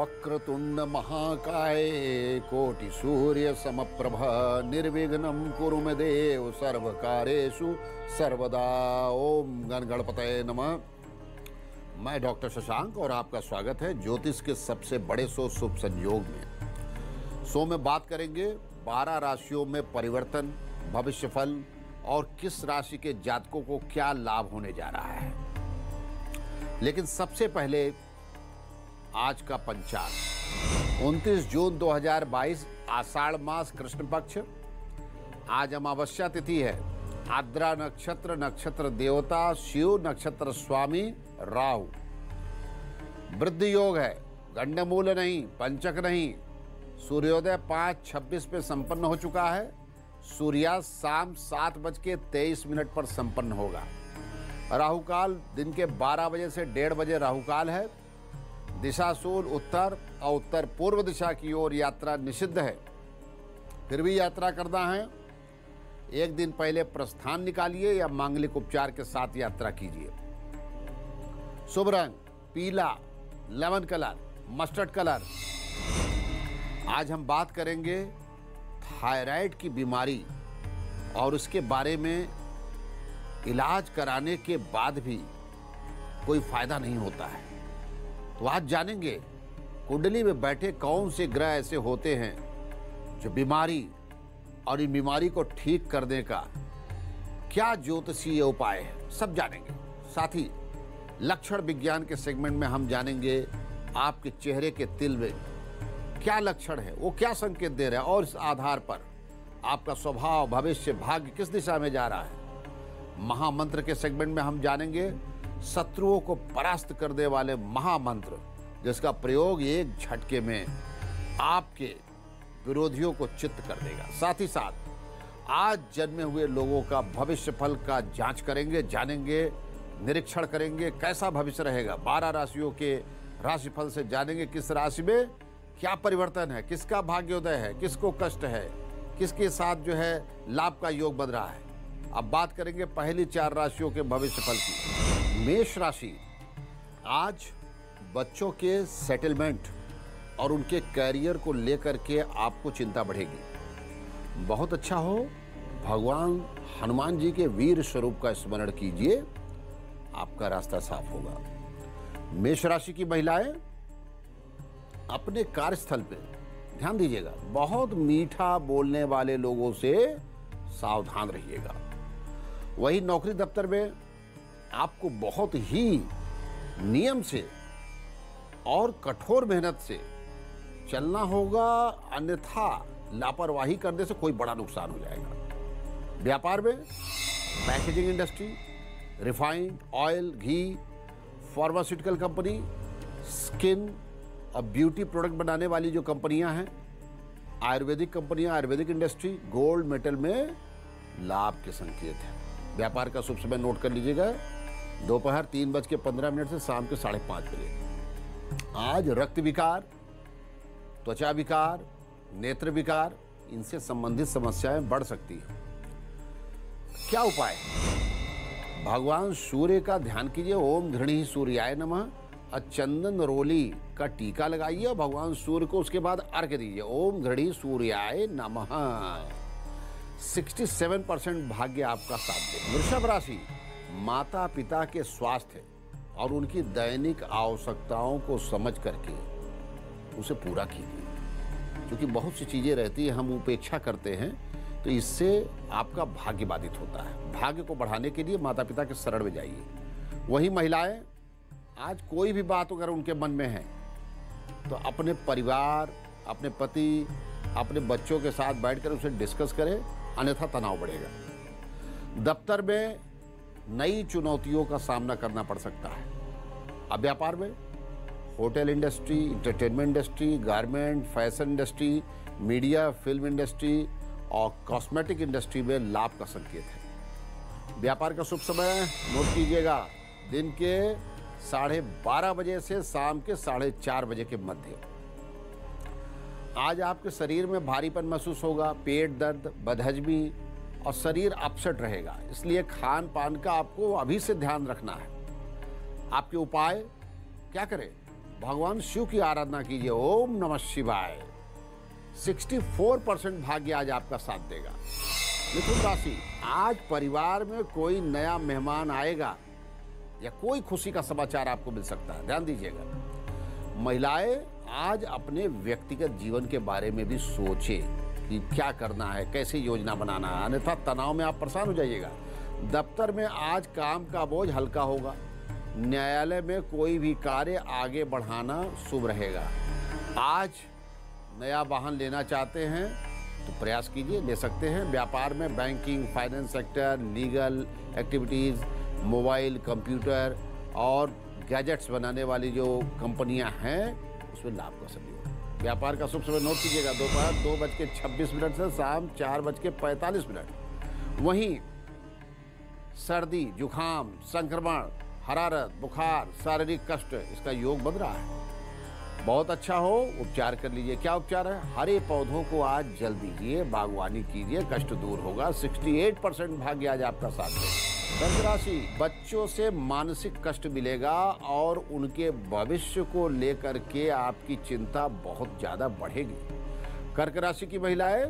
वक्रतुंड महाकाय कोटि सूर्य समप्रभ निर्विघ्नं कुरु मे देव सर्वकार्येषु सर्वदा। ओम गण गणपतये नमः। मैं डॉक्टर शशांक और आपका स्वागत है ज्योतिष के सबसे बड़े शो शुभ संयोग में। शो में बात करेंगे 12 राशियों में परिवर्तन, भविष्यफल और किस राशि के जातकों को क्या लाभ होने जा रहा है। लेकिन सबसे पहले आज का पंचांग 29 जून 2022 आषाढ़ मास कृष्ण पक्ष। आज अमावस्या तिथि है। आद्रा नक्षत्र, नक्षत्र देवता शिव, नक्षत्र स्वामी राहु। वृद्धि योग है, गंडमूल नहीं, पंचक नहीं। सूर्योदय 5:26 पे संपन्न हो चुका है। सूर्यास्त शाम 7:23 पर संपन्न होगा। राहुकाल दिन के 12 बजे से 1:30 बजे राहुकाल है। दिशाशूल उत्तर और उत्तर पूर्व दिशा की ओर यात्रा निषिद्ध है। फिर भी यात्रा करना है, एक दिन पहले प्रस्थान निकालिए या मांगलिक उपचार के साथ यात्रा कीजिए। शुभ रंग पीला, लेमन कलर, मस्टर्ड कलर। आज हम बात करेंगे थायराइड की बीमारी और उसके बारे में इलाज कराने के बाद भी कोई फायदा नहीं होता है। तो आज जानेंगे कुंडली में बैठे कौन से ग्रह ऐसे होते हैं जो बीमारी और इन बीमारी को ठीक करने का क्या ज्योतिषीय उपाय है, सब जानेंगे। साथ ही लक्षण विज्ञान के सेगमेंट में हम जानेंगे आपके चेहरे के तिल में क्या लक्षण है, वो क्या संकेत दे रहा है और इस आधार पर आपका स्वभाव, भविष्य, भाग्य किस दिशा में जा रहा है। महामंत्र के सेगमेंट में हम जानेंगे शत्रुओं को परास्त करने वाले महामंत्र जिसका प्रयोग एक झटके में आपके विरोधियों को चित्त कर देगा। साथ ही साथ आज जन्मे हुए लोगों का भविष्य फल का जांच करेंगे, जानेंगे, निरीक्षण करेंगे कैसा भविष्य रहेगा। 12 राशियों के राशिफल से जानेंगे किस राशि में क्या परिवर्तन है, किसका भाग्योदय है, किसको कष्ट है, किसके साथ जो है लाभ का योग बन रहा है। अब बात करेंगे पहली 4 राशियों के भविष्य फल की। मेष राशि, आज बच्चों के सेटलमेंट और उनके कैरियर को लेकर के आपको चिंता बढ़ेगी। बहुत अच्छा हो, भगवान हनुमान जी के वीर स्वरूप का स्मरण कीजिए, आपका रास्ता साफ होगा। मेष राशि की महिलाएं अपने कार्यस्थल पे ध्यान दीजिएगा, बहुत मीठा बोलने वाले लोगों से सावधान रहिएगा। वही नौकरी दफ्तर में आपको बहुत ही नियम से और कठोर मेहनत से चलना होगा, अन्यथा लापरवाही करने से कोई बड़ा नुकसान हो जाएगा। व्यापार में पैकेजिंग इंडस्ट्री, रिफाइंड ऑयल, घी, फार्मास्यूटिकल कंपनी, स्किन और ब्यूटी प्रोडक्ट बनाने वाली जो कंपनियां हैं, आयुर्वेदिक कंपनियां, आयुर्वेदिक इंडस्ट्री, गोल्ड मेटल में लाभ के संकेत हैं। व्यापार का शुभ समय नोट कर लीजिएगा, दोपहर 3:15 से शाम के 5:30 बजे। आज रक्त विकार, त्वचा विकार, नेत्र विकार, इनसे संबंधित समस्याएं बढ़ सकती हैं। क्या उपाय? भगवान सूर्य का ध्यान कीजिए, ओम घृणी सूर्याय नमः। चंदन रोली का टीका लगाइए और भगवान सूर्य को उसके बाद अर्घ्य दीजिए, ओम घृणी सूर्याय नमः। 67% भाग्य आपका साथ दे। वृषभ राशि, माता पिता के स्वास्थ्य और उनकी दैनिक आवश्यकताओं को समझ करके उसे पूरा कीजिए, क्योंकि बहुत सी चीजें रहती है हम उपेक्षा करते हैं, तो इससे आपका भाग्य बाधित होता है। भाग्य को बढ़ाने के लिए माता पिता के शरण में जाइए। वही महिलाएं, आज कोई भी बात अगर उनके मन में है तो अपने परिवार, अपने पति, अपने बच्चों के साथ बैठकर उसे डिस्कस करें, अन्यथा तनाव बढ़ेगा। दफ्तर में नई चुनौतियों का सामना करना पड़ सकता है। अब व्यापार में hotel industry, entertainment industry, garment, fashion industry, media, film industry और कॉस्मेटिक इंडस्ट्री में लाभ का संकेत है। व्यापार का शुभ समय नोट कीजिएगा, दिन के 12:30 बजे से शाम के 4:30 बजे के मध्य। आज आपके शरीर में भारीपन महसूस होगा, पेट दर्द, बदहजमी और शरीर अपसेट रहेगा, इसलिए खान पान का आपको अभी से ध्यान रखना है। आपके उपाय क्या करें? भगवान शिव की आराधना कीजिए। ओम नमः शिवाय। 64% भाग्य आज आपका साथ देगा। मिथुन राशि, आज परिवार में कोई नया मेहमान आएगा या कोई खुशी का समाचार आपको मिल सकता है, ध्यान दीजिएगा। महिलाएं आज अपने व्यक्तिगत जीवन के बारे में भी सोचें कि क्या करना है, कैसे योजना बनाना है, अन्यथा तनाव में आप परेशान हो जाइएगा। दफ्तर में आज काम का बोझ हल्का होगा। न्यायालय में कोई भी कार्य आगे बढ़ाना शुभ रहेगा। आज नया वाहन लेना चाहते हैं तो प्रयास कीजिए, ले सकते हैं। व्यापार में banking, finance sector, legal activities, mobile, computer और गैजेट्स बनाने वाली जो कंपनियां हैं उसमें लाभ का समय होगा। व्यापार का शुभ समय नोट कीजिएगा, दोपहर 2:26 से शाम 4:45। वहीं सर्दी, जुखाम, संक्रमण, हरारत, बुखार, शारीरिक कष्ट, इसका योग बन रहा है। बहुत अच्छा हो, उपचार कर लीजिए। क्या उपचार है? हरे पौधों को आज जल दीजिए, बागवानी कीजिए, कष्ट दूर होगा। 68% भाग्य आज आपका साथ देगा। कर्क राशि, बच्चों से मानसिक कष्ट मिलेगा और उनके भविष्य को लेकर के आपकी चिंता बहुत ज्यादा बढ़ेगी। कर्क राशि की महिलाएं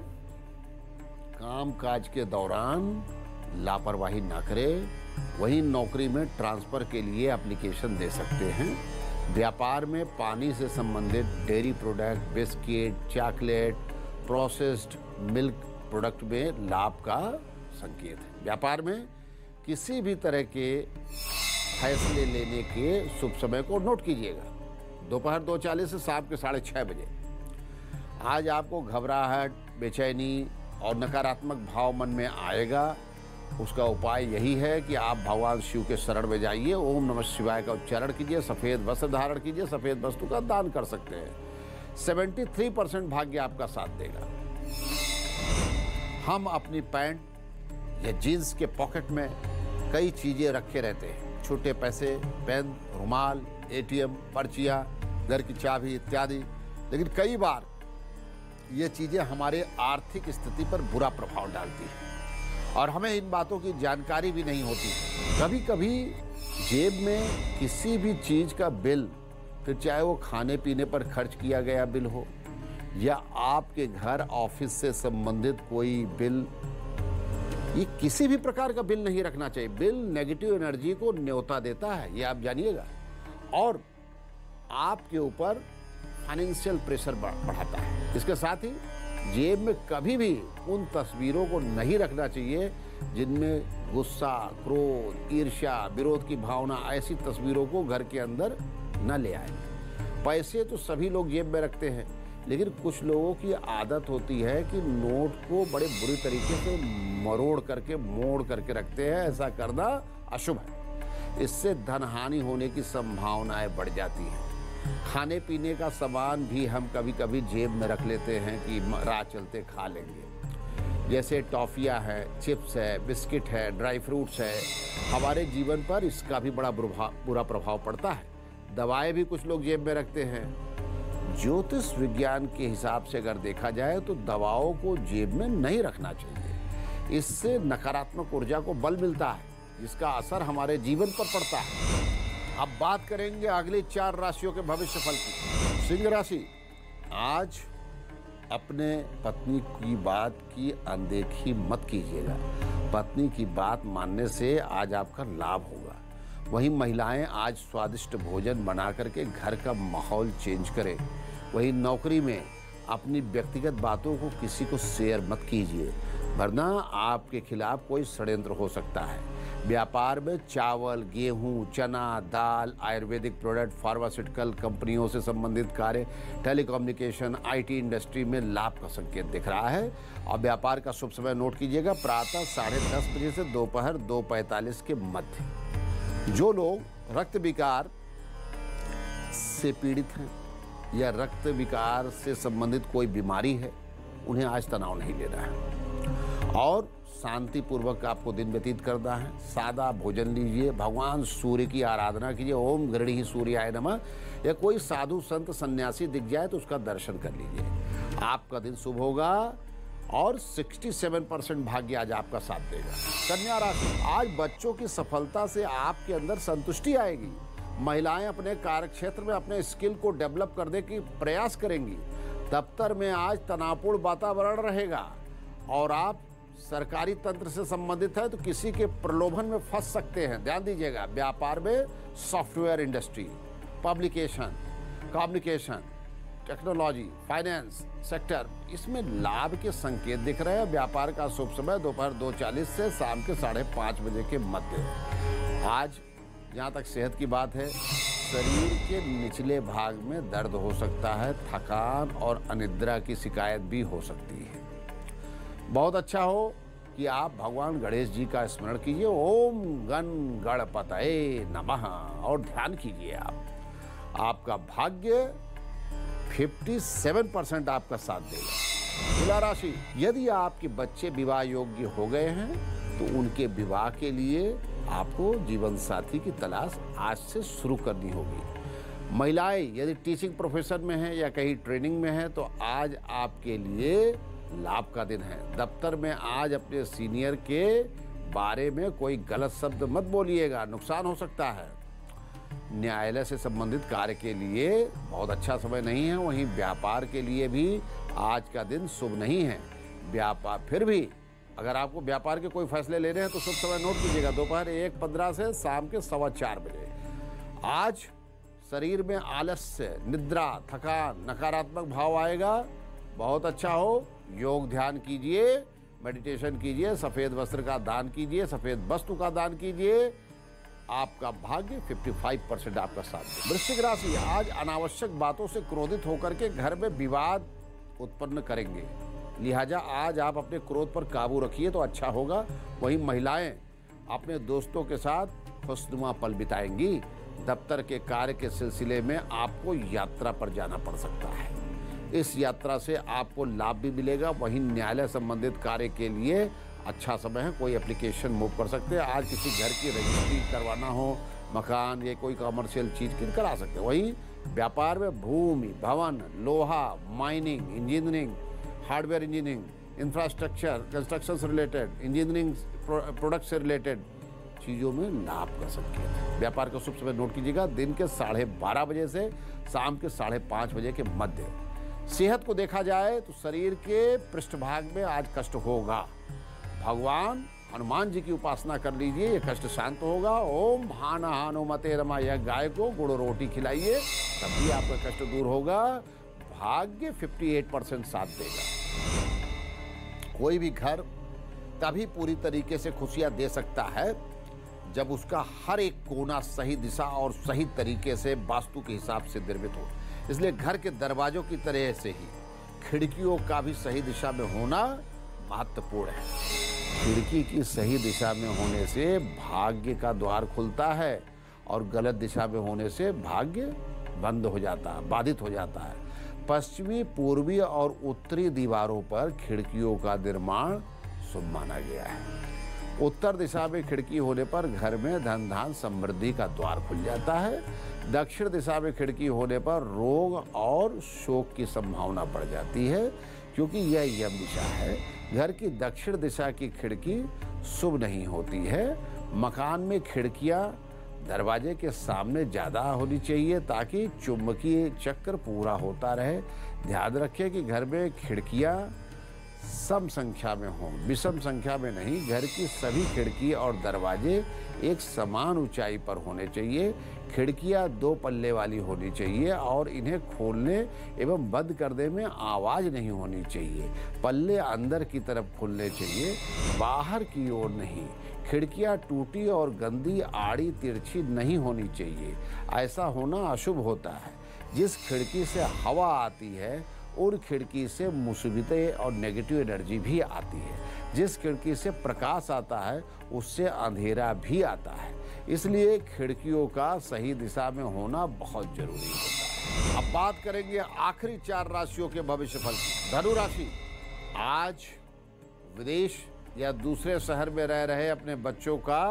काम काज के दौरान लापरवाही ना करें। वहीं नौकरी में ट्रांसफर के लिए एप्लीकेशन दे सकते हैं। व्यापार में पानी से संबंधित dairy product, biscuit, chocolate, processed milk product में लाभ का संकेत है। व्यापार में किसी भी तरह के फैसले लेने के शुभ समय को नोट कीजिएगा, दोपहर 2:40 से शाम के 6:30। आज आपको घबराहट, बेचैनी और नकारात्मक भाव मन में आएगा। उसका उपाय यही है कि आप भगवान शिव के शरण में जाइए, ओम नमः शिवाय का उच्चारण कीजिए, सफ़ेद वस्त्र धारण कीजिए, सफ़ेद वस्तु का दान कर सकते हैं। 73% भाग्य आपका साथ देगा। हम अपनी पैंट या जीन्स के पॉकेट में कई चीज़ें रखे रहते हैं, छोटे पैसे, पेन, रुमाल, ATM, पर्चियाँ, घर की चाबी इत्यादि। लेकिन कई बार ये चीज़ें हमारे आर्थिक स्थिति पर बुरा प्रभाव डालती हैं और हमें इन बातों की जानकारी भी नहीं होती। कभी कभी जेब में किसी भी चीज़ का बिल, फिर चाहे वो खाने पीने पर खर्च किया गया बिल हो या आपके घर ऑफिस से संबंधित कोई बिल, ये किसी भी प्रकार का बिल नहीं रखना चाहिए। बिल नेगेटिव एनर्जी को न्योता देता है, ये आप जानिएगा, और आपके ऊपर फाइनेंशियल प्रेशर बढ़ाता है। इसके साथ ही जेब में कभी भी उन तस्वीरों को नहीं रखना चाहिए जिनमें गुस्सा, क्रोध, ईर्ष्या, विरोध की भावना, ऐसी तस्वीरों को घर के अंदर न ले आए। पैसे तो सभी लोग जेब में रखते हैं, लेकिन कुछ लोगों की आदत होती है कि नोट को बड़े बुरी तरीके से मरोड़ करके, मोड़ करके रखते हैं। ऐसा करना अशुभ है, इससे धन हानि होने की संभावनाएं बढ़ जाती हैं। खाने पीने का सामान भी हम कभी कभी जेब में रख लेते हैं कि राह चलते खा लेंगे, जैसे टॉफियाँ है, चिप्स है, बिस्किट है, ड्राई फ्रूट्स है। हमारे जीवन पर इसका भी बड़ा बुरा प्रभाव पड़ता है। दवाएं भी कुछ लोग जेब में रखते हैं। ज्योतिष विज्ञान के हिसाब से अगर देखा जाए तो दवाओं को जेब में नहीं रखना चाहिए। इससे नकारात्मक ऊर्जा को बल मिलता है, जिसका असर हमारे जीवन पर पड़ता है। अब बात करेंगे अगली 4 राशियों के भविष्य फल की। सिंह राशि, आज अपने पत्नी की बात की अनदेखी मत कीजिएगा। पत्नी की बात मानने से आज आपका लाभ होगा। वहीं महिलाएं आज स्वादिष्ट भोजन बना करके घर का माहौल चेंज करें। वहीं नौकरी में अपनी व्यक्तिगत बातों को किसी को शेयर मत कीजिए, वरना आपके खिलाफ कोई षड्यंत्र हो सकता है। व्यापार में चावल, गेहूं, चना, दाल, आयुर्वेदिक प्रोडक्ट, फार्मास्यूटिकल कंपनियों से संबंधित कार्य, टेलीकम्युनिकेशन, IT इंडस्ट्री में लाभ का संकेत दिख रहा है। और व्यापार का शुभ समय नोट कीजिएगा, प्रातः 10:30 बजे से दोपहर 2:45 के मध्य। जो लोग रक्त विकार से पीड़ित हैं या रक्त विकार से संबंधित कोई बीमारी है, उन्हें आज तनाव नहीं लेना है और शांतिपूर्वक आपको दिन व्यतीत करना है। सादा भोजन लीजिए, भगवान सूर्य की आराधना कीजिए, ओम गृणीहि सूर्याय नमः, या कोई साधु संत सन्यासी दिख जाए तो उसका दर्शन कर लीजिए। आपका दिन शुभ होगा और 67% भाग्य आज आपका साथ देगा। कन्या राशि, आज बच्चों की सफलता से आपके अंदर संतुष्टि आएगी। महिलाएं अपने कार्यक्षेत्र में अपने स्किल को डेवलप करने की प्रयास करेंगी। दफ्तर में आज तनावपूर्ण वातावरण रहेगा और आप सरकारी तंत्र से संबंधित है तो किसी के प्रलोभन में फंस सकते हैं, ध्यान दीजिएगा। व्यापार में software industry, publication, communication, technology, finance sector, इसमें लाभ के संकेत दिख रहे हैं। व्यापार का शुभ समय दोपहर 2:40 से शाम के 5:30 बजे के मध्य। आज जहाँ तक सेहत की बात है, शरीर के निचले भाग में दर्द हो सकता है, थकान और अनिद्रा की शिकायत भी हो सकती है। बहुत अच्छा हो कि आप भगवान गणेश जी का स्मरण कीजिए, ओम गण गणपतये नमः, और ध्यान कीजिए। आपका भाग्य 57% आपका साथ देगा। तुला राशि, यदि आपके बच्चे विवाह योग्य हो गए हैं तो उनके विवाह के लिए आपको जीवन साथी की तलाश आज से शुरू करनी होगी। महिलाएं यदि टीचिंग प्रोफेशन में हैं या कहीं ट्रेनिंग में हैं तो आज आपके लिए लाभ का दिन है। दफ्तर में आज अपने सीनियर के बारे में कोई गलत शब्द मत बोलिएगा, नुकसान हो सकता है। न्यायालय से संबंधित कार्य के लिए बहुत अच्छा समय नहीं है। वहीं व्यापार के लिए भी आज का दिन शुभ नहीं है। व्यापार फिर भी अगर आपको व्यापार के कोई फैसले लेने हैं तो शुभ समय नोट कीजिएगा, दोपहर 1:15 से शाम के 4:15 बजे। आज शरीर में आलस्य, निद्रा, थकान, नकारात्मक भाव आएगा। बहुत अच्छा हो, योग ध्यान कीजिए, मेडिटेशन कीजिए, सफ़ेद वस्त्र का दान कीजिए, सफ़ेद वस्तु का दान कीजिए। आपका भाग्य 55% आपका साथ दे। वृश्चिक राशि, आज अनावश्यक बातों से क्रोधित होकर के घर में विवाद उत्पन्न करेंगे, लिहाजा आज आप अपने क्रोध पर काबू रखिए तो अच्छा होगा। वहीं महिलाएं अपने दोस्तों के साथ खुशनुमा पल बिताएंगी। दफ्तर के कार्य के सिलसिले में आपको यात्रा पर जाना पड़ सकता है, इस यात्रा से आपको लाभ भी मिलेगा। वहीं न्यायालय संबंधित कार्य के लिए अच्छा समय है, कोई एप्लीकेशन मूव कर सकते हैं। आज किसी घर की रजिस्ट्री करवाना हो, मकान या कोई कमर्शियल चीज़ की करा सकते हैं। वहीं व्यापार में भूमि, भवन, लोहा, mining, engineering, hardware engineering, infrastructure, construction से रिलेटेड, इंजीनियरिंग प्रोडक्ट से रिलेटेड चीज़ों में लाभ कर सकते हैं। व्यापार का शुभ समय नोट कीजिएगा, दिन के 12:30 बजे से शाम के 5:30 बजे के मध्य। सेहत को देखा जाए तो शरीर के पृष्ठभाग में आज कष्ट होगा। भगवान हनुमान जी की उपासना कर लीजिए, ये कष्ट शांत होगा। ओम भान हनुमते रमा, यह गाय को गुड़ रोटी खिलाइए, तभी आपका कष्ट दूर होगा। भाग्य 58% साथ देगा। कोई भी घर तभी पूरी तरीके से खुशियां दे सकता है जब उसका हर एक कोना सही दिशा और सही तरीके से वास्तु के हिसाब से निर्मित हो। इसलिए घर के दरवाजों की तरह से ही खिड़कियों का भी सही दिशा में होना महत्वपूर्ण है। खिड़की की सही दिशा में होने से भाग्य का द्वार खुलता है और गलत दिशा में होने से भाग्य बंद हो जाता है, बाधित हो जाता है। पश्चिमी, पूर्वी और उत्तरी दीवारों पर खिड़कियों का निर्माण शुभ माना गया है। उत्तर दिशा में खिड़की होने पर घर में धन धान समृद्धि का द्वार खुल जाता है। दक्षिण दिशा में खिड़की होने पर रोग और शोक की संभावना बढ़ जाती है, क्योंकि यह यम दिशा है। घर की दक्षिण दिशा की खिड़की शुभ नहीं होती है। मकान में खिड़कियां दरवाजे के सामने ज़्यादा होनी चाहिए ताकि चुंबकीय चक्र पूरा होता रहे। ध्यान रखें कि घर में खिड़कियां सम संख्या में हों, विषम संख्या में नहीं। घर की सभी खिड़की और दरवाजे एक समान ऊंचाई पर होने चाहिए। खिड़कियां 2 पल्ले वाली होनी चाहिए और इन्हें खोलने एवं बंद करने में आवाज़ नहीं होनी चाहिए। पल्ले अंदर की तरफ खुलने चाहिए, बाहर की ओर नहीं। खिड़कियां टूटी और गंदी, आड़ी, तिरछी नहीं होनी चाहिए। ऐसा होना अशुभ होता है। जिस खिड़की से हवा आती है उन खिड़की से मुसीबतें और नेगेटिव एनर्जी भी आती है। जिस खिड़की से प्रकाश आता है उससे अंधेरा भी आता है। इसलिए खिड़कियों का सही दिशा में होना बहुत जरूरी होता है। अब बात करेंगे आखिरी 4 राशियों के भविष्यफल की। धनु राशि, आज विदेश या दूसरे शहर में रह रहे अपने बच्चों का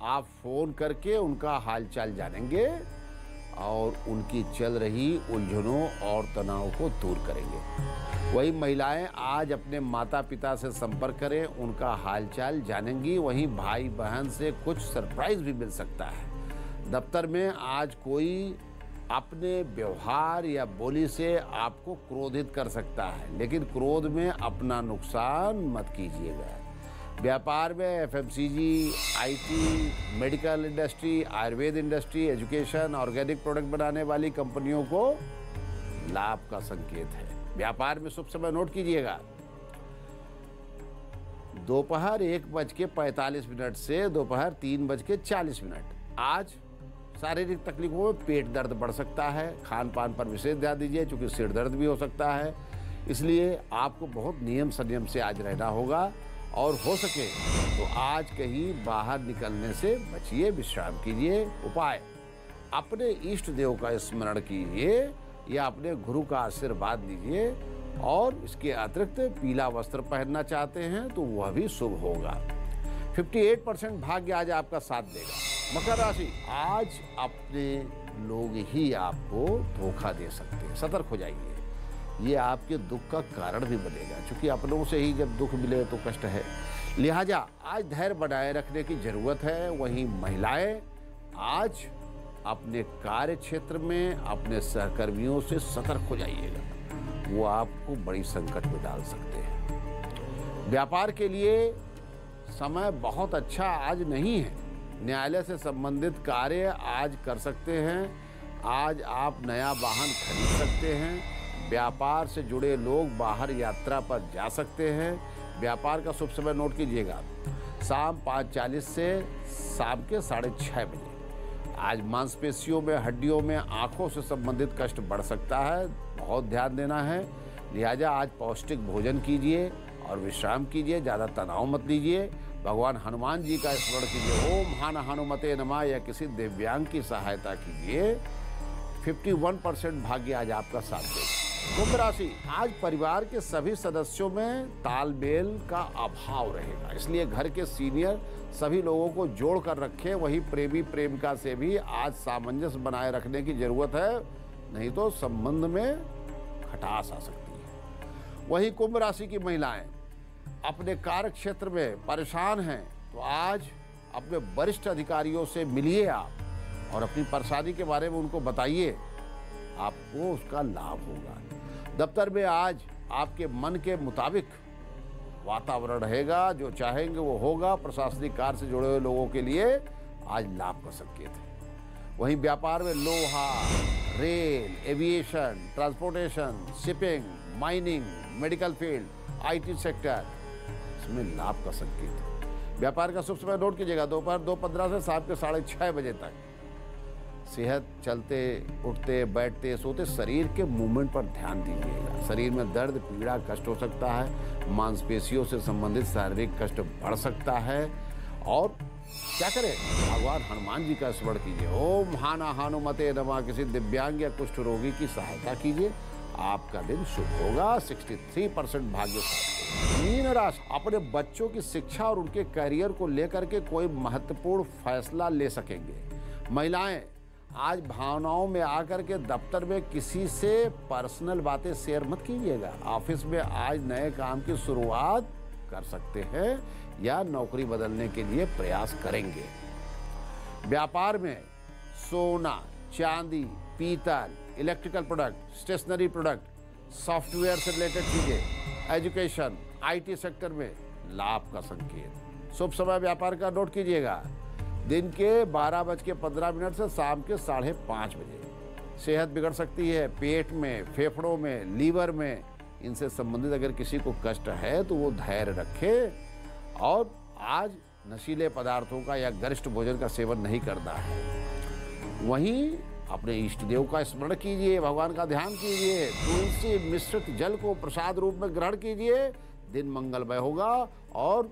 आप फोन करके उनका हालचाल जानेंगे और उनकी चल रही उलझनों और तनाव को दूर करेंगे। वहीं महिलाएं आज अपने माता पिता से संपर्क करें, उनका हालचाल जानेंगी। वहीं भाई बहन से कुछ सरप्राइज भी मिल सकता है। दफ्तर में आज कोई अपने व्यवहार या बोली से आपको क्रोधित कर सकता है, लेकिन क्रोध में अपना नुकसान मत कीजिएगा। व्यापार में FMCG, IT, medical industry, Ayurveda industry, education, organic product बनाने वाली कंपनियों को लाभ का संकेत है। व्यापार में शुभ समय नोट कीजिएगा, दोपहर 1:45 से दोपहर 3:40। आज शारीरिक तकलीफों में पेट दर्द बढ़ सकता है। खान पान पर विशेष ध्यान दीजिए, क्योंकि सिर दर्द भी हो सकता है, इसलिए आपको बहुत नियम संयम से आज रहना होगा। और हो सके तो आज कहीं बाहर निकलने से बचिए, विश्राम कीजिए। उपाय, अपने इष्ट देव का स्मरण कीजिए या अपने गुरु का आशीर्वाद लीजिए। और इसके अतिरिक्त पीला वस्त्र पहनना चाहते हैं तो वह भी शुभ होगा। 58% भाग्य आज आपका साथ देगा। मकर राशि, आज अपने लोग ही आपको धोखा दे सकते हैं, सतर्क हो जाइए। ये आपके दुख का कारण भी बनेगा, क्योंकि अपनों से ही जब दुख मिले तो कष्ट है। लिहाजा आज धैर्य बनाए रखने की जरूरत है। वहीं महिलाएं आज अपने कार्य क्षेत्र में अपने सहकर्मियों से सतर्क हो जाइएगा, वो आपको बड़ी संकट में डाल सकते हैं। व्यापार के लिए समय बहुत अच्छा आज नहीं है। न्यायालय से संबंधित कार्य आज कर सकते हैं। आज आप नया वाहन खरीद सकते हैं। व्यापार से जुड़े लोग बाहर यात्रा पर जा सकते हैं। व्यापार का शुभ समय नोट कीजिएगा, शाम 5:40 से शाम के 6:30 बजे। आज मांसपेशियों में, हड्डियों में, आंखों से संबंधित कष्ट बढ़ सकता है, बहुत ध्यान देना है। लिहाजा आज पौष्टिक भोजन कीजिए और विश्राम कीजिए, ज़्यादा तनाव मत लीजिए। भगवान हनुमान जी का स्मरण कीजिए, ओम हान हनुमते नमः, या किसी दिव्यांग की सहायता कीजिए। 51% भाग्य आज आपका साथ देगा। कुंभ राशि, आज परिवार के सभी सदस्यों में तालमेल का अभाव रहेगा, इसलिए घर के सीनियर सभी लोगों को जोड़ कर रखें। वही प्रेमी प्रेमिका से भी आज सामंजस्य बनाए रखने की जरूरत है, नहीं तो संबंध में खटास आ सकती है। वही कुंभ राशि की महिलाएं अपने कार्य क्षेत्र में परेशान हैं, तो आज अपने वरिष्ठ अधिकारियों से मिलिए आप और अपनी परेशानी के बारे में उनको बताइए, आपको उसका लाभ होगा। दफ्तर में आज आपके मन के मुताबिक वातावरण रहेगा, जो चाहेंगे वो होगा। प्रशासनिक कार्य से जुड़े हुए लोगों के लिए आज लाभ का संकेत है। वहीं व्यापार में लोहा, rail, aviation, transportation, shipping, mining, medical field, IT sector, इसमें लाभ का संकेत है। व्यापार का शुभ समय नोट कीजिएगा, दोपहर 2:15 से शाम के 6:30 बजे तक। सेहत, चलते उठते बैठते सोते शरीर के मूवमेंट पर ध्यान दीजिएगा। शरीर में दर्द, पीड़ा, कष्ट हो सकता है। मांसपेशियों से संबंधित शारीरिक कष्ट बढ़ सकता है। और क्या करें, भगवान हनुमान जी का स्मरण कीजिए, ओम हाना हनुमते नमः, किसी दिव्यांग या कुष्ठ रोगी की सहायता कीजिए, आपका दिन शुभ होगा। 63% भाग्य साथ। मीन राशि, अपने बच्चों की शिक्षा और उनके करियर को लेकर के कोई महत्वपूर्ण फैसला ले सकेंगे। महिलाएं आज भावनाओं में आकर के दफ्तर में किसी से पर्सनल बातें शेयर मत कीजिएगा। ऑफिस में आज नए काम की शुरुआत कर सकते हैं या नौकरी बदलने के लिए प्रयास करेंगे। व्यापार में सोना, चांदी, पीतल, electrical product, stationery product, software से रिलेटेड चीजें, एजुकेशन, आईटी सेक्टर में लाभ का संकेत। शुभ समय व्यापार का नोट कीजिएगा, दिन के 12:15 से शाम के 5:30 बजे। सेहत बिगड़ सकती है, पेट में, फेफड़ों में, लीवर में, इनसे संबंधित अगर किसी को कष्ट है तो वो धैर्य रखे। और आज नशीले पदार्थों का या गरिष्ठ भोजन का सेवन नहीं करना है। वहीं अपने इष्ट देव का स्मरण कीजिए, भगवान का ध्यान कीजिए, तुलसी मिश्रित जल को प्रसाद रूप में ग्रहण कीजिए, दिन मंगलमय होगा। और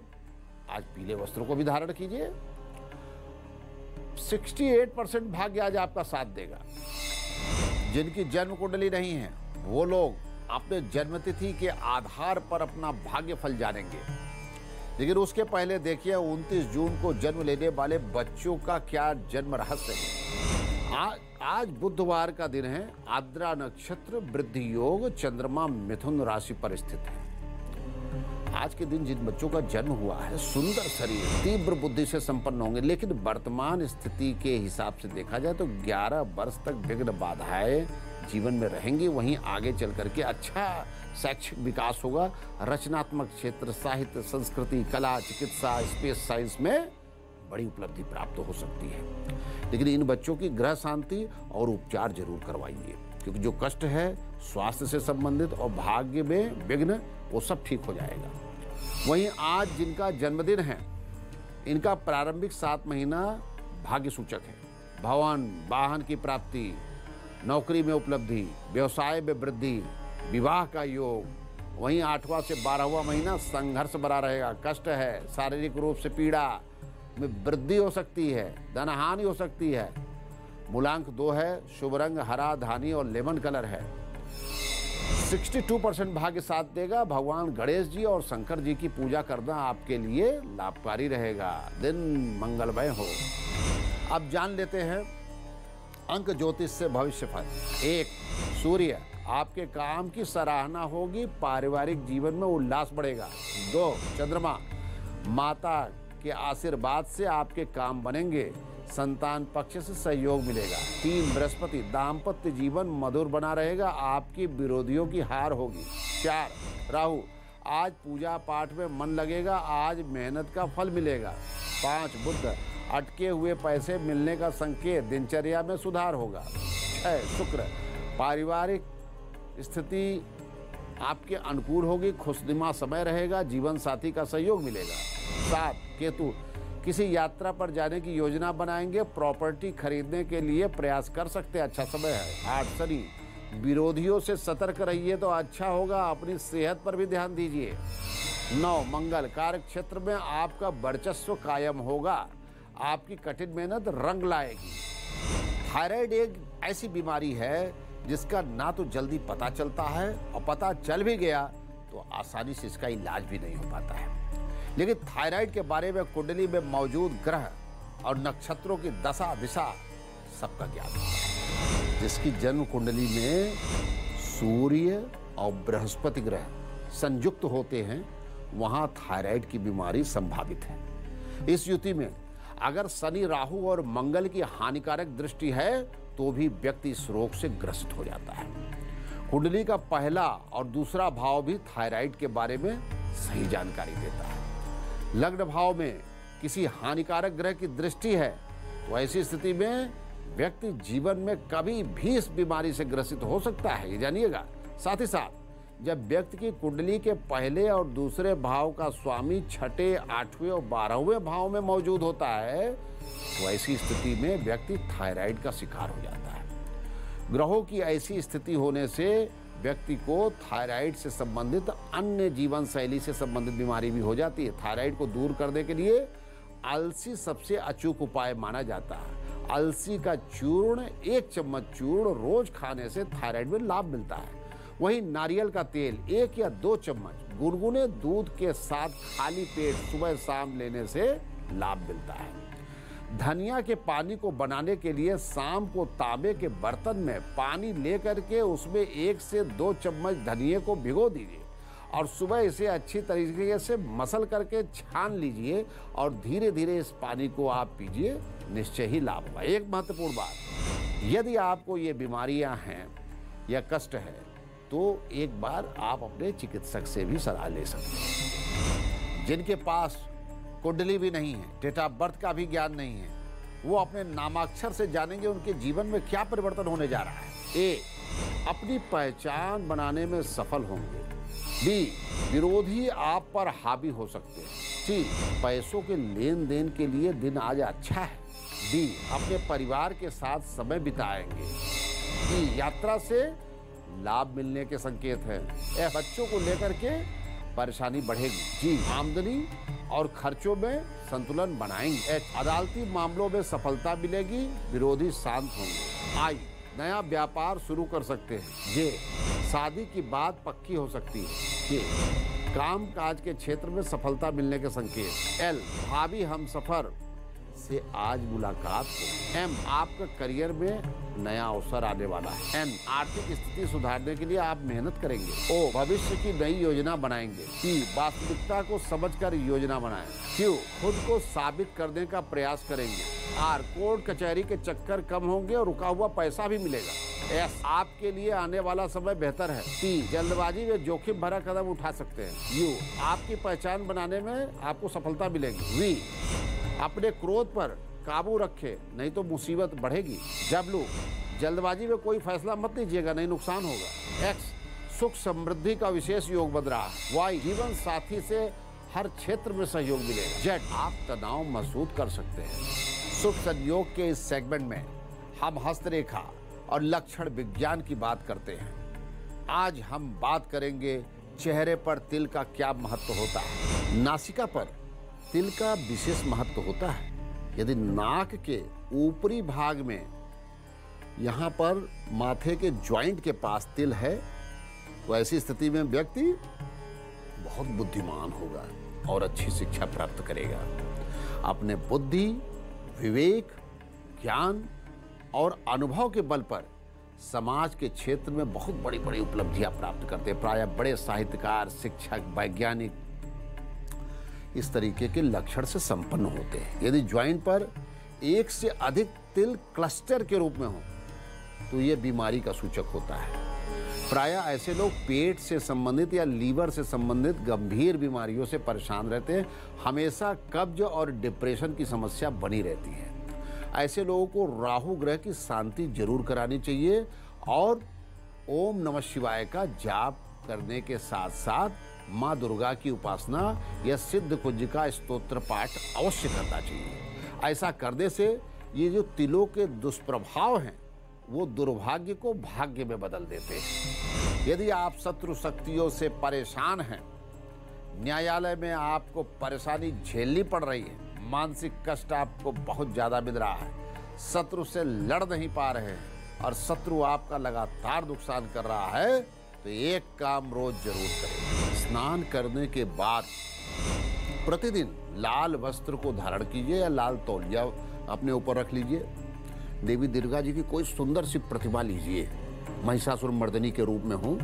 आज पीले वस्त्रों को भी धारण कीजिए। 68% भाग्य आज आपका साथ देगा। जिनकी जन्म कुंडली नहीं है वो लोग अपने जन्मतिथि के आधार पर अपना भाग्य फल जानेंगे। लेकिन उसके पहले देखिए 29 जून को जन्म लेने वाले बच्चों का क्या जन्म रहस्य है। आज बुधवार का दिन है, आद्रा नक्षत्र, वृद्धि योग, चंद्रमा मिथुन राशि पर स्थित है। आज के दिन जिन बच्चों का जन्म हुआ है, सुंदर शरीर, तीव्र बुद्धि से संपन्न होंगे, लेकिन वर्तमान स्थिति के हिसाब से देखा जाए तो 11 वर्ष तक विघ्न बाधाएं जीवन में रहेंगी। वहीं आगे चल करके अच्छा शैक्षिक विकास होगा। रचनात्मक क्षेत्र, साहित्य, संस्कृति, कला, चिकित्सा, स्पेस साइंस में बड़ी उपलब्धि प्राप्त हो सकती है। लेकिन इन बच्चों की ग्रह शांति और उपचार जरूर करवाइए, क्योंकि जो कष्ट है स्वास्थ्य से संबंधित और भाग्य में विघ्न, वो सब ठीक हो जाएगा। वहीं आज जिनका जन्मदिन है, इनका प्रारंभिक 7 महीना भाग्य सूचक है। भवन, वाहन की प्राप्ति, नौकरी में उपलब्धि, व्यवसाय में वृद्धि, विवाह का योग। वहीं 8वां से 12वां महीना संघर्ष बना रहेगा, कष्ट है, शारीरिक रूप से पीड़ा में वृद्धि हो सकती है, धनहानि हो सकती है। मूलांक 2 है, शुभ रंग हरा, धानी और लेमन कलर है। 62% भाग्य साथ देगा। भगवान गणेश जी और शंकर जी की पूजा करना आपके लिए लाभकारी रहेगा। दिन मंगलमय हो। अब जान लेते हैं अंक ज्योतिष से भविष्यफल। 1, सूर्य, आपके काम की सराहना होगी, पारिवारिक जीवन में उल्लास बढ़ेगा। 2, चंद्रमा, माता के आशीर्वाद से आपके काम बनेंगे, संतान पक्ष से सहयोग मिलेगा। 3, बृहस्पति, दाम्पत्य जीवन मधुर बना रहेगा, आपकी विरोधियों की हार होगी। 4, राहु, आज पूजा पाठ में मन लगेगा, आज मेहनत का फल मिलेगा। 5, बुध, अटके हुए पैसे मिलने का संकेत, दिनचर्या में सुधार होगा। 6, शुक्र, पारिवारिक स्थिति आपके अनुकूल होगी, खुशनुमा समय रहेगा, जीवन साथी का सहयोग मिलेगा। 7, केतु, किसी यात्रा पर जाने की योजना बनाएंगे, प्रॉपर्टी खरीदने के लिए प्रयास कर सकते हैं, अच्छा समय है। 8, शनि, विरोधियों से सतर्क रहिए तो अच्छा होगा, अपनी सेहत पर भी ध्यान दीजिए। 9, मंगल, कार्य क्षेत्र में आपका वर्चस्व कायम होगा, आपकी कठिन मेहनत रंग लाएगी। थायराइड एक ऐसी बीमारी है जिसका ना तो जल्दी पता चलता है, और पता चल भी गया तो आसानी से इसका इलाज भी नहीं हो पाता है। लेकिन थायराइड के बारे में कुंडली में मौजूद ग्रह और नक्षत्रों की दशा दिशा सबका ज्ञान है। जिसकी जन्म कुंडली में सूर्य और बृहस्पति ग्रह संयुक्त होते हैं, वहां थायराइड की बीमारी संभावित है। इस युति में अगर शनि, राहु और मंगल की हानिकारक दृष्टि है तो भी व्यक्ति इस रोग से ग्रसित हो जाता है। कुंडली का पहला और दूसरा भाव भी थायराइड के बारे में सही जानकारी देता है। लग्न भाव में किसी हानिकारक ग्रह की दृष्टि है तो ऐसी स्थिति में व्यक्ति जीवन में कभी भी इस बीमारी से ग्रसित हो सकता है, ये जानिएगा। साथ ही साथ जब व्यक्ति की कुंडली के पहले और दूसरे भाव का स्वामी 6, 8वें और 12वें भाव में मौजूद होता है तो ऐसी स्थिति में व्यक्ति थायराइड का शिकार हो जाता है। ग्रहों की ऐसी स्थिति होने से व्यक्ति को थायराइड से संबंधित अन्य जीवन शैली से संबंधित बीमारी भी हो जाती है। थायराइड को दूर करने के लिए अलसी सबसे अचूक उपाय माना जाता है। अलसी का चूर्ण, 1 चम्मच चूर्ण रोज खाने से थायराइड में लाभ मिलता है। वहीं नारियल का तेल 1 या 2 चम्मच गुनगुने दूध के साथ खाली पेट सुबह शाम लेने से लाभ मिलता है। धनिया के पानी को बनाने के लिए शाम को तांबे के बर्तन में पानी लेकर के उसमें 1 से 2 चम्मच धनिया को भिगो दीजिए और सुबह इसे अच्छी तरीके से मसल करके छान लीजिए और धीरे धीरे इस पानी को आप पीजिए, निश्चय ही लाभ होगा। एक महत्वपूर्ण बात, यदि आपको ये बीमारियां हैं या कष्ट है तो एक बार आप अपने चिकित्सक से भी सलाह ले सकते हैं। जिनके पास कुंडली भी नहीं है, डेट ऑफ बर्थ का भी ज्ञान नहीं है, वो अपने नामाक्षर से जानेंगे उनके जीवन में क्या परिवर्तन होने जा रहा है। ए, अपनी पहचान बनाने में सफल होंगे। बी, विरोधी आप पर हावी हो सकते हैं। सी, पैसों के लेन देन के लिए दिन आज अच्छा है। डी, अपने परिवार के साथ समय बिताएंगे। ई, यात्रा से लाभ मिलने के संकेत हैं। बच्चों को लेकर के परेशानी बढ़ेगी। जी, आमदनी और खर्चों में संतुलन बनाएंगे। अदालती मामलों में सफलता मिलेगी, विरोधी शांत होंगे। आई, नया व्यापार शुरू कर सकते हैं। जे, शादी की बात पक्की हो सकती है। के, काम काज के क्षेत्र में सफलता मिलने के संकेत। एल, भावी हमसफर से आज मुलाकात हो। एम, आपका करियर में नया अवसर आने वाला है। एन, आर्थिक स्थिति सुधारने के लिए आप मेहनत करेंगे। ओ, भविष्य की नई योजना बनाएंगे। पी, वास्तविकता को समझकर योजना बनाएं। क्यू, खुद को साबित करने का प्रयास करेंगे। आर, कोर्ट कचहरी के चक्कर कम होंगे और रुका हुआ पैसा भी मिलेगा। एस, आपके लिए आने वाला समय बेहतर है। टी, जल्दबाजी में जोखिम भरा कदम उठा सकते हैं। यू, आपकी पहचान बनाने में आपको सफलता मिलेगी। वी, अपने क्रोध पर काबू रखे, नहीं तो मुसीबत बढ़ेगी। डब्ल्यू, जल्दबाजी में कोई फैसला मत लीजिएगा, नहीं नुकसान होगा। एक्स, सुख समृद्धि का विशेष योग बन रहा है। वाई, जीवन साथी से हर क्षेत्र में सहयोग मिलेगा। जेड, आप तनाव महसूस कर सकते हैं। शुभ संयोग के इस सेगमेंट में हम हस्तरेखा और लक्षण विज्ञान की बात करते हैं। आज हम बात करेंगे चेहरे पर तिल का क्या महत्व होता है। नासिका पर तिल का विशेष महत्व होता है। यदि नाक के ऊपरी भाग में यहाँ पर माथे के ज्वाइंट के पास तिल है तो ऐसी स्थिति में व्यक्ति बहुत बुद्धिमान होगा और अच्छी शिक्षा प्राप्त करेगा। अपने बुद्धि, विवेक, ज्ञान और अनुभव के बल पर समाज के क्षेत्र में बहुत बड़ी बड़ी उपलब्धियां प्राप्त करते हैं। प्रायः बड़े साहित्यकार, शिक्षक, वैज्ञानिक इस तरीके के लक्षण से संपन्न होते हैं। यदि ज्वाइंट पर एक से अधिक तिल क्लस्टर के रूप में हो तो ये बीमारी का सूचक होता है। प्रायः ऐसे लोग पेट से संबंधित या लीवर से संबंधित गंभीर बीमारियों से परेशान रहते हैं। हमेशा कब्ज और डिप्रेशन की समस्या बनी रहती है। ऐसे लोगों को राहु ग्रह की शांति जरूर करानी चाहिए और ओम नमः शिवाय का जाप करने के साथ साथ माँ दुर्गा की उपासना या सिद्ध कुंज का स्तोत्र पाठ अवश्य करना चाहिए। ऐसा करने से ये जो तिलों के दुष्प्रभाव हैं वो दुर्भाग्य को भाग्य में बदल देते हैं। यदि आप शत्रु शक्तियों से परेशान हैं, न्यायालय में आपको परेशानी झेलनी पड़ रही है, मानसिक कष्ट आपको बहुत ज़्यादा मिल रहा है, शत्रु से लड़ नहीं पा रहे हैं और शत्रु आपका लगातार नुकसान कर रहा है, तो एक काम रोज जरूर करें। स्नान करने के बाद प्रतिदिन लाल वस्त्र को धारण कीजिए या लाल तौलिया अपने ऊपर रख लीजिए। देवी दुर्गा जी की कोई सुंदर सी प्रतिमा लीजिए, महिषासुर मर्दनी के रूप में हो,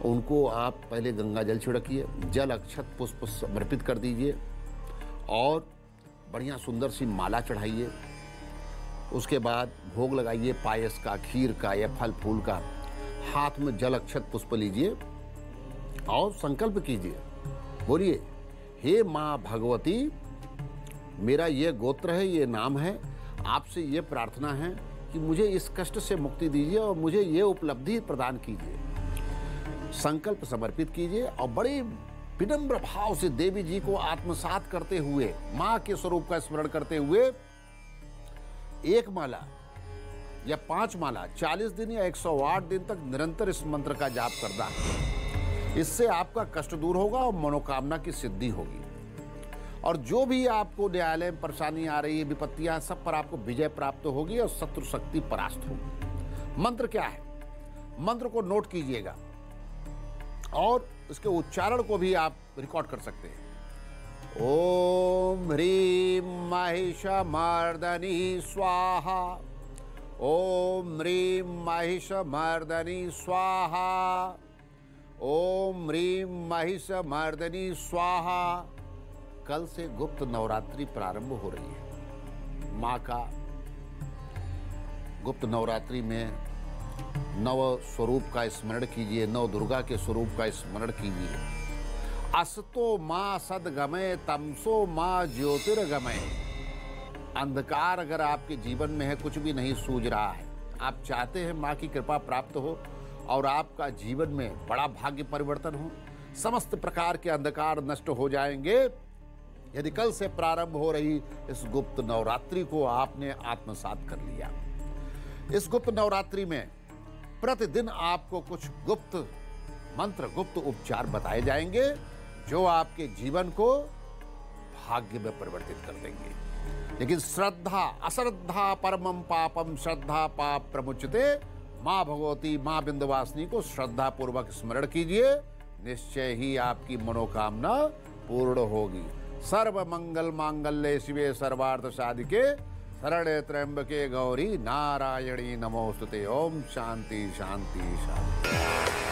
उनको आप पहले गंगा जल छिड़किए, जल अक्षत पुष्प समर्पित कर दीजिए और बढ़िया सुंदर सी माला चढ़ाइए। उसके बाद भोग लगाइए पायस का, खीर का या फल फूल का। हाथ में जल अक्षत पुष्प लीजिए और संकल्प कीजिए, बोलिए, हे माँ भगवती, मेरा ये गोत्र है, ये नाम है, आपसे ये प्रार्थना है कि मुझे इस कष्ट से मुक्ति दीजिए और मुझे ये उपलब्धि प्रदान कीजिए। संकल्प समर्पित कीजिए और बड़े विनम्र भाव से देवी जी को आत्मसात करते हुए, माँ के स्वरूप का स्मरण करते हुए एक माला या 5 माला 40 दिन या 108 दिन तक निरंतर इस मंत्र का जाप करना है। इससे आपका कष्ट दूर होगा और मनोकामना की सिद्धि होगी और जो भी आपको न्यायालय में परेशानी आ रही है, विपत्तियां, सब पर आपको विजय प्राप्त होगी और शत्रु शक्ति परास्त होगी। मंत्र क्या है? मंत्र को नोट कीजिएगा और इसके उच्चारण को भी आप रिकॉर्ड कर सकते हैं। ओम ह्रीं महिषमर्दनी स्वाहा, ओम ह्रीं महिषमर्दनी स्वाहा, ओम ह्रीं महिषमर्दनी स्वाहा। कल से गुप्त नवरात्रि प्रारंभ हो रही है। माँ का गुप्त नवरात्रि में नव स्वरूप का स्मरण कीजिए, नव दुर्गा के स्वरूप का स्मरण कीजिए। असतो माँ सदगमय, तमसो माँ ज्योतिर्गमय। अंधकार अगर आपके जीवन में है, कुछ भी नहीं सूझ रहा है, आप चाहते हैं माँ की कृपा प्राप्त हो और आपका जीवन में बड़ा भाग्य परिवर्तन हो, समस्त प्रकार के अंधकार नष्ट हो जाएंगे यदि कल से प्रारंभ हो रही इस गुप्त नवरात्रि को आपने आत्मसात कर लिया। इस गुप्त नवरात्रि में प्रतिदिन आपको कुछ गुप्त मंत्र, गुप्त उपचार बताए जाएंगे जो आपके जीवन को भाग्य में परिवर्तित कर देंगे। लेकिन श्रद्धा, अश्रद्धा परमं पापम, श्रद्धा पाप प्रमुच्यते। माँ भगवती, माँ विंध्यवासिनी को श्रद्धा पूर्वक स्मरण कीजिए, निश्चय ही आपकी मनोकामना पूर्ण होगी। सर्व मंगल मांगल्ये शिवे सर्वार्थ साधिके शरण्ये त्र्यंबके गौरी नारायणी नमोस्तुते। ओम शांति शांति शांति।